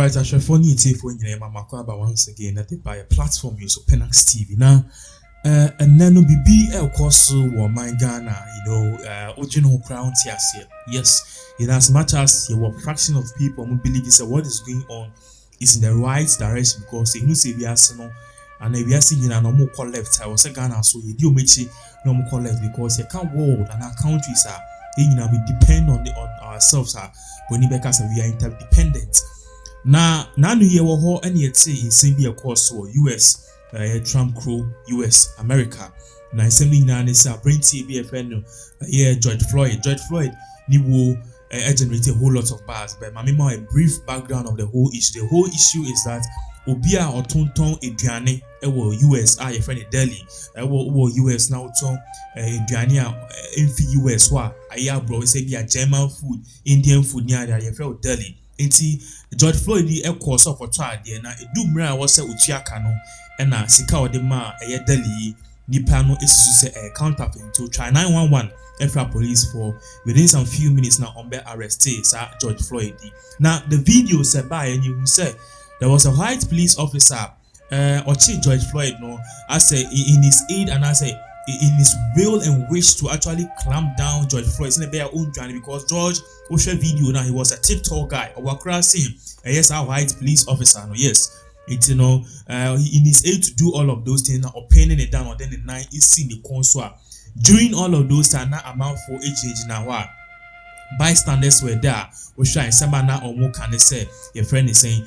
Alright, I shall funny it for you Mamakwaba once again. I think by a platform use of Pinax TV. Now and then will be a course or my Ghana, original crown tiers here. Yes, in as much as a fraction of people who believe this what is going on is in the right direction because you say we are no and we are seeing a normal call left. I was a Ghana, so you do make normal call left because you can't world and our countries are we depend on ourselves when we are interdependent. Na no ye wo ho ene yete nsem bi course so US Trump crew US America na nsem ni na ne sa brenti bi no George Floyd ni wo generate a whole lot of buzz but mama a brief background of the whole issue is that obi a otonton eduane wo US a ye friend Delhi wo US na oton eduane a enfi US wa aya bro say bi a German food Indian food ni a ye friend Delhi. Enti George Floyd di course of trial there na edumra a wose uchiaka no na sika odema Delhi nipa no esusu say counterfeit to try 911 FR police for within some few minutes now on arrest sir George Floyd di. Now the video said by and you say there was a white police officer George Floyd no I say in his aid and I say in his will and wish to actually clamp down George Floyd. It's in a own journey because George Osha video now he was a TikTok guy or crossing yes our white police officer no yes it's in his aid to do all of those things now opening it down or then the night is seeing the console during all of those time now amount for age now bystanders were there which trying somebody or more can say your friend is saying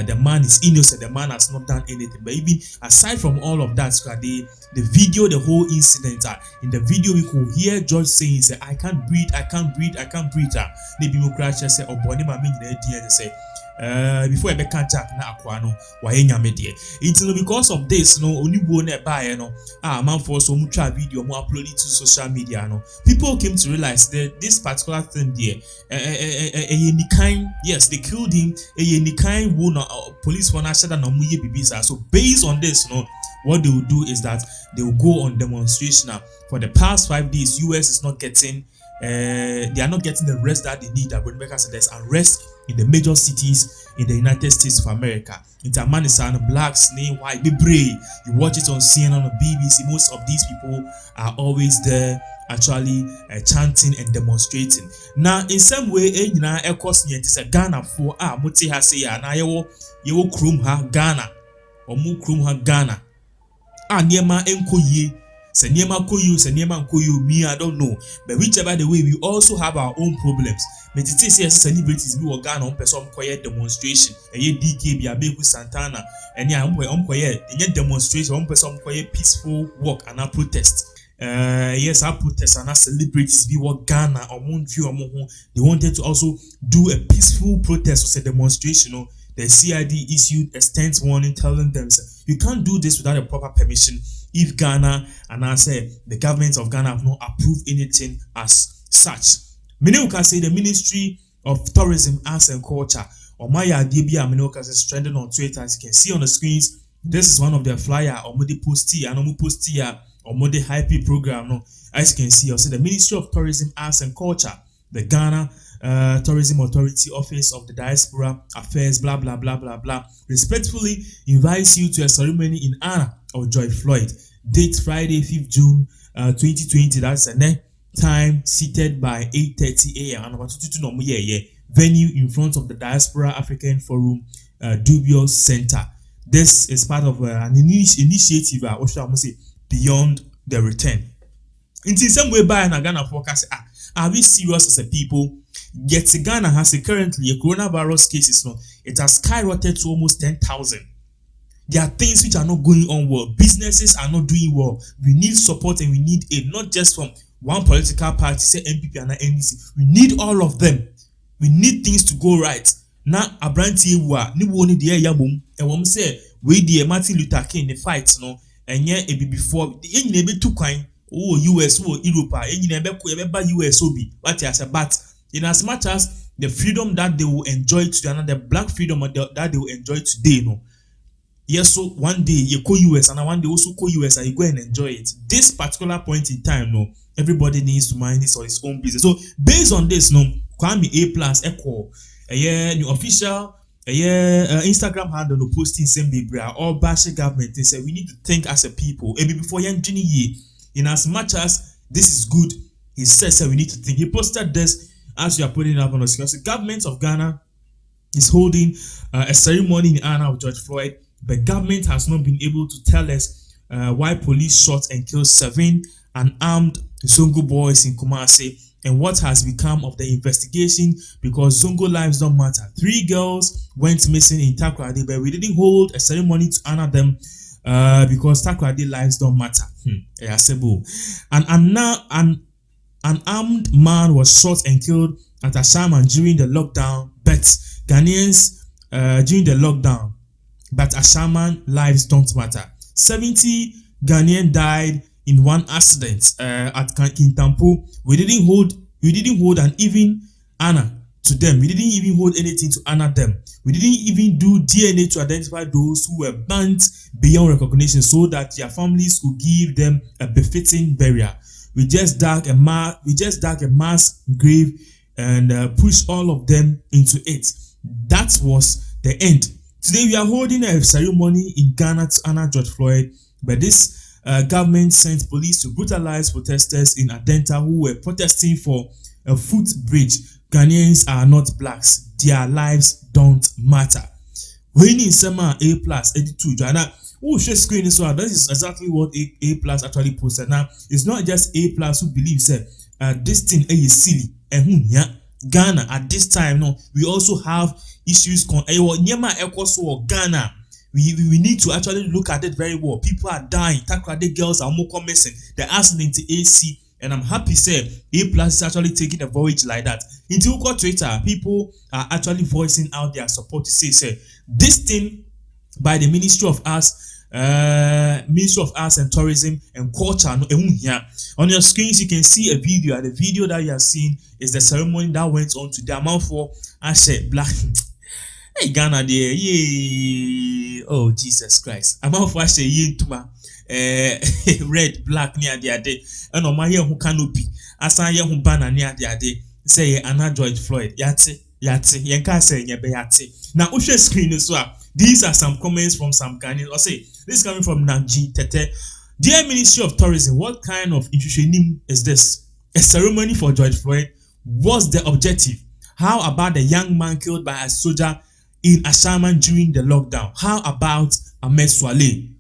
the man is innocent, the man has not done anything. But even aside from all of that, the video, the whole incident in the video we could hear George saying say I can't breathe. Maybe we crash and say oh boy my mean say before I can't jack na akwano wayenya medie until because of this no only one buy no man for so much video mo upload it to social media no people came to realize that this particular thing there yes they killed him police one said that no muye bibisa. So based on this no what they will do is that they will go on demonstration now. For the past 5 days US is not getting they are not getting the rest that they need. Because there's unrest in the major cities in the United States of America. Intermanisan, blacks, white, be brave. You watch it on CNN or BBC. Most of these people are always there, actually chanting and demonstrating. Now, in some way, of course, it's a Ghana for Muti Haseya. Now, you krum ha Ghana or mu krum ha Ghana. Niema enkoye. Senyema koyu, me, I don't know. But whichever the way, we also have our own problems. But it is yes, celebrities we Ghana on person quiet demonstration. And ye DK be Abeku Santana. And ya quiet demonstration, on person quiet peaceful walk and a protest. Yes, our protest and our celebrities we were Ghana or Moon. They wanted to also do a peaceful protest or a demonstration. The CID issued a stance warning telling them you can't do this without a proper permission. If Ghana and I say the government of Ghana have not approved anything as such. Many can say the Ministry of Tourism, Arts and Culture or Maya DBA Minoka is trending on Twitter. As you can see on the screens, this is one of their flyer or Modi Posti and Omu Postia or Modi Hype program. No, as you can see, also the Ministry of Tourism, Arts and Culture, the Ghana Tourism Authority Office of the Diaspora Affairs, blah blah blah blah blah, respectfully invites you to a ceremony in honor of George Floyd. Date Friday, 5th June 2020. That's the time seated by 8:30 a.m. and venue in front of the Diaspora African Forum Dubious Center. This is part of an initiative what should I say beyond the return. In some way by an Ghana forecast are we serious as a people? Yet Ghana has currently a coronavirus cases now. It has skyrocketed to almost 10,000. There are things which are not going on well. Businesses are not doing well. We need support and we need aid, not just from one political party, say MPP and NDC. We need all of them. We need things to go right. Now, Abranti wa ni woni de yabum and wom say we the Martin Luther King the fight no and yeah it be before the enyi too kind US Europe enyi US obi what you say but in as much as the freedom that they will enjoy today and the black freedom that they will enjoy today no. Yes, so one day you go US and one day also go US and you go and enjoy it. This particular point in time, no, everybody needs to mind this or his own business. So based on this, no, Kwame A+ echo, new official Instagram handle no posting same baby or bashing government. They say we need to think as a people. And before young Jenny, in as much as this is good, he says that we need to think. He posted this as you are putting it up on the screen. So government of Ghana is holding a ceremony in honor of George Floyd, but government has not been able to tell us why police shot and killed 7 unarmed Zongo boys in Kumasi and what has become of the investigation, because Zongo lives don't matter. 3 girls went missing in Takoradi, but we didn't hold a ceremony to honor them because Takoradi lives don't matter. An armed man was shot and killed at Ashaman during the lockdown, but Ghanaians during the lockdown, but Ashaman lives don't matter. 70 Ghanaian died in one accident at Kintampo. We didn't hold an even honor to them. We didn't even hold anything to honor them. We didn't even do DNA to identify those who were burnt beyond recognition so that their families could give them a befitting burial. We just dug a mass grave and pushed all of them into it. That was the end. Today we are holding a ceremony in Ghana to honor George Floyd, but this government sent police to brutalize protesters in Adenta who were protesting for a footbridge. Ghanaians are not blacks. Their lives don't matter. When in summer A plus 82 Jana. Oh, share screen as well. That is exactly what A plus actually posted. Now, it's not just A plus who believes that this thing is silly. And Ghana at this time, no, we also have issues. Ghana. We need to actually look at it very well. People are dying. Takrade girls are more missing. They're asking into AC. And I'm happy say A plus is actually taking a voyage like that. Into Twitter, people are actually voicing out their support to say this thing by the Ministry of Arts and Tourism and Culture. On your screens, you can see a video. The video that you are seeing is the ceremony that went on to the amount for Ashe Black. Hey Ghana there, yay! Oh Jesus Christ! Amount for Ashe Yintuma. Red, black near the day, and on my year who canopy, as I am who banner near the day, say Anna George Floyd, yate, yanka say yate. Now, Usha screen as well. These are some comments from some Ghanaians. Or say this is coming from Nanji Tete. Dear Ministry of Tourism, what kind of institution is this? A ceremony for George Floyd? What's the objective? How about the young man killed by a soldier in Ashaman during the lockdown? How about Ahmed Swale?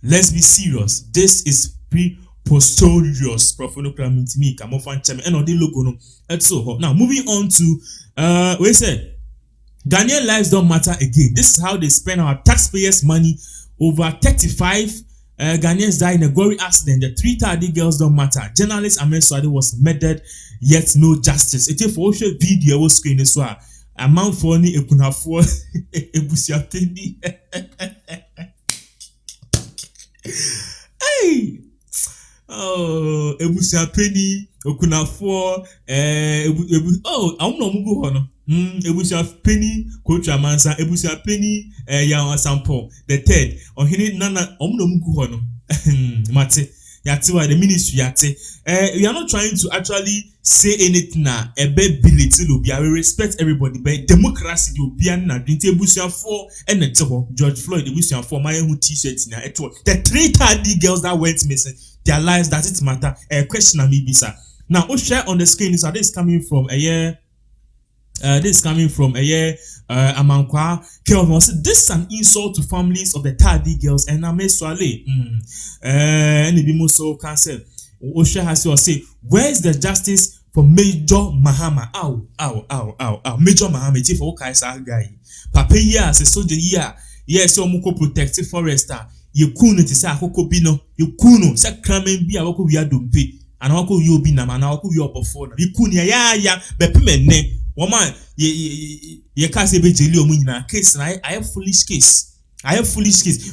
Let's be serious. This is preposterous. Now moving on to we said Ghanaian lives don't matter again. This is how they spend our taxpayers' money. Over 35 Ghanaians died in a gory accident. The 3 tardy girls don't matter. Journalist Ahmed Swade was murdered, yet no justice. It is for video was screen as well. Amount for ni ekunafo ebusiateni. Hey, oh, ebusiapeni okunafo oh, I'm no mugu hono. Ebusiapeni kocha mansa ebusiapeni ya sample. The third on hini nana no mugu hono. Mate yatiwa the ministry yate. We are not trying to actually say anything na ebe belittle obi. We respect everybody, but democracy the obi na dinte ebusiafo and the George Floyd ebusiafo my who t-shirt na eto. The 3 tardy girls that went missing, their lives does it matter? A question na me bisa. Now, we share on the screen is this coming from a year. This is coming from a year. Amankwa Kelvin said this is an insult to families of the tardy girls and Ahmed Swale. And the so cancel. Osha has to say, where's the justice for Major Mahama? Ow. Major Mahama, chief of Kaisa guy. Papa ya se soldier ya. Yes, omuko protective forester. You kuno to say akoko bino. You kuno say kramen bi awako wi adompe. Ana awako wi obi na ma na awako wi opofo na. You kuno ya bepe ne. Woman ye can't say jeli omu nyina case na I have foolish case.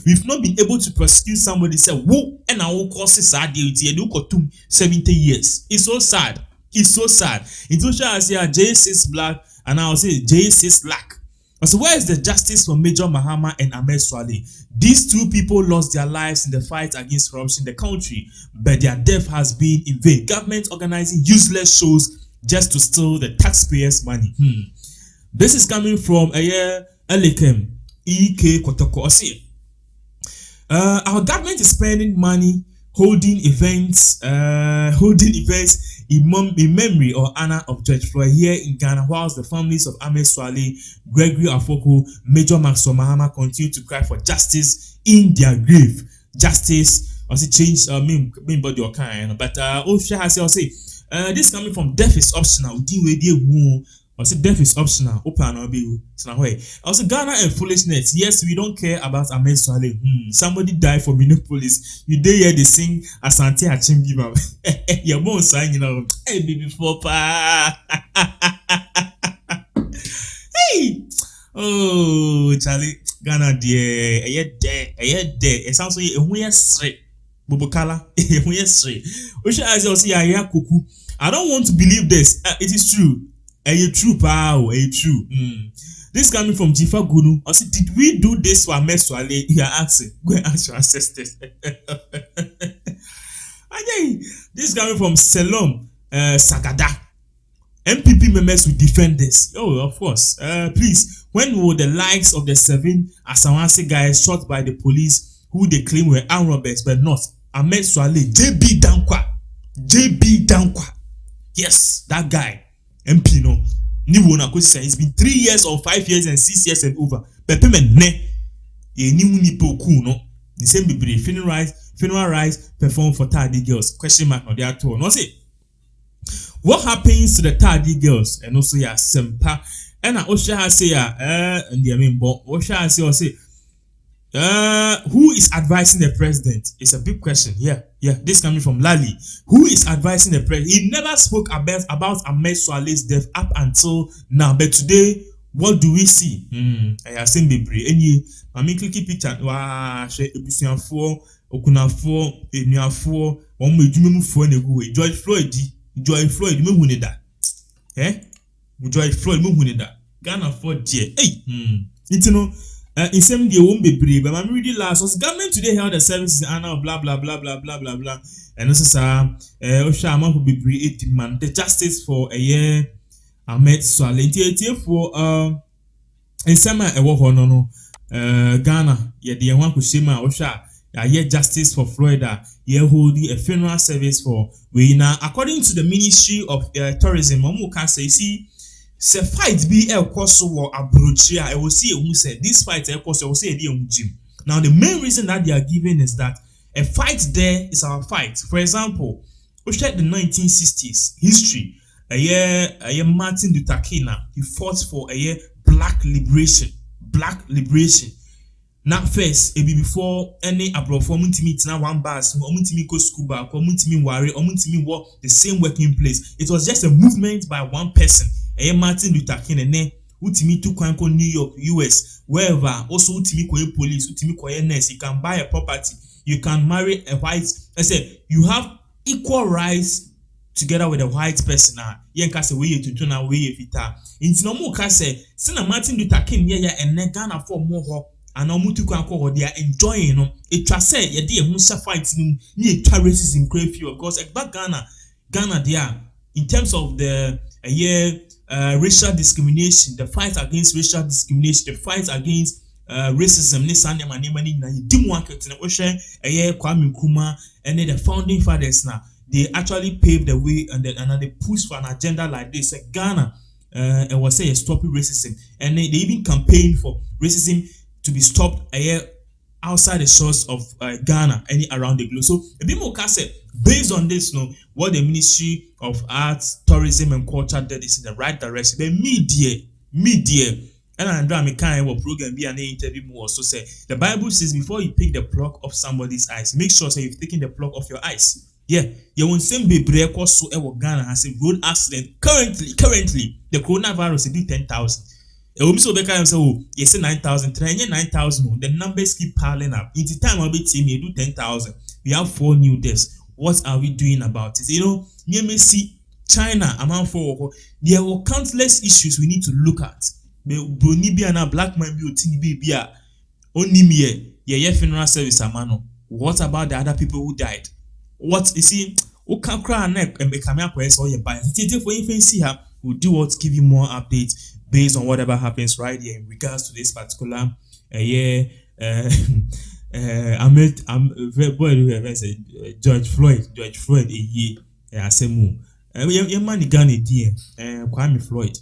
We've not been able to prosecute somebody say who and our causes are deity and 70 years. It's so sad. In social as here J6 black and I'll say J6 black. So where is the justice for Major Mahama and Ahmed Swale? These 2 people lost their lives in the fight against corruption in the country, but their death has been in vain. Government organizing useless shows just to steal the taxpayers' money. This is coming from a year. Elekem Eeii Kotoko say our government is spending money holding events in memory or honor of George Floyd here in Ghana, whilst the families of Ahmed Swale, Gregory Afoko, Major Maxwell Mahama continue to cry for justice in their grave. Justice, also change mean body or kind, but Osha has say this coming from death is optional. Also, death is optional. Open or be also Ghana and foolishness. Yes, we don't care about Ahmed Swale. Somebody died for Minneapolis. You dare hear they sing Asante Achimbiba. Your bone sign, hey baby papa. Hey, oh Charlie, Ghana dear, there. It sounds like a weird straight. Bobokala, a weird straight. Which I say, yeah, kuku. I don't want to believe this. It is true. A true power, a true. This coming from Jifa Gunu. I said, did we do this for Ahmed Swale? You are asking. Go and ask your ancestors. This coming from Selom Sagada. MPP members will defend this. Oh, of course. Please, when will the likes of the 7 Asawase guys shot by the police who they claim were armed robbers but not? Ahmed Swale, JB Dankwa. Yes, that guy. MP no ni wona ko say it's been 3 years or 5 years and 6 years and over but payment ne e ni mu ni poku no the same be funeral rites perform for tardy girls question mark on their tour no say what happens to the tardy girls and also ya sempa and Osha say and the main but Osha say who is advising the president? It's a big question. Yeah. This coming from Lali. Who is advising the president? He never spoke about Ahmed Swale's death up until now. But today, what do we see? I have seen the brain. Any, I mean, clicky picture. Wow, she ebusian for Okunafo, Enuafo, one way you move for a George Floyd, me win that. George Floyd, me win that. Ghana for dear. Hey, in some day won't be brave, but I'm reading last was government today held a service in honor of blah blah blah blah blah blah blah. And this is Oshama will be brave man the justice for a year. Ahmed Swale for in summer a walk on Ghana. Yeah, the one Kushima Osha. Yeah, justice for Florida. Yeah, holding a funeral service for we now according to the Ministry of Tourism. Mamu can say see. Se fight be el koso or abrochia, I will see who said this fight el koso, I will say a gym. Now, the main reason that they are giving is that a fight there is our fight. For example, we check the 1960s history. A year Martin Luther King, he fought for a year black liberation. Not first, it be before any abroad for meet now one bus, or go school back, or worry, or work the same working place. It was just a movement by one person. Martin Luther King and then utimi to Kwanko New York, US, wherever. Also utimi koye police, utimi koye nurse. You can buy a property, you can marry a white. I said you have equal rights together with a white person. Yen kase weye to na weye vita. Inti no mo kase sina Martin Luther King and then Ghana for more. And omutu Kwanko they are enjoying no. It was say ye dey ehun sha fight ni racism crave few because back Ghana there in terms of the racial discrimination, the fight against racial discrimination, the fight against racism, Kwame Nkrumah and then the founding fathers now they actually paved the way and they push for an agenda like this. Ghana and was say stopping racism, and they even campaigned for racism to be stopped outside the shores of Ghana and around the globe. So a bit more based on this, what the Ministry of Arts, Tourism and Culture did is in the right direction. The media, and I'm driving kind of program be an interview more also say the Bible says before you pick the pluck of somebody's eyes, make sure you've taken the pluck of your eyes. Yeah, you won't send be break so Ghana has a road accident. Currently, the coronavirus is 10,000. So say, oh, you say 9,000, 9,000. The numbers keep piling up. In the time I'll be team, you do 10,000. We have 4 new deaths. What are we doing about it? You may see China among 4. There were countless issues we need to look at. Black man be only me. Yeah, funeral service amano. What about the other people who died? What you see? Who can cry neck and become a press or your bias? For you see her, we'll do what give you more updates. based on whatever happens right here in regards to this particular yeah uh, boy say George Floyd asemu. Your man Ghana Kwame Floyd.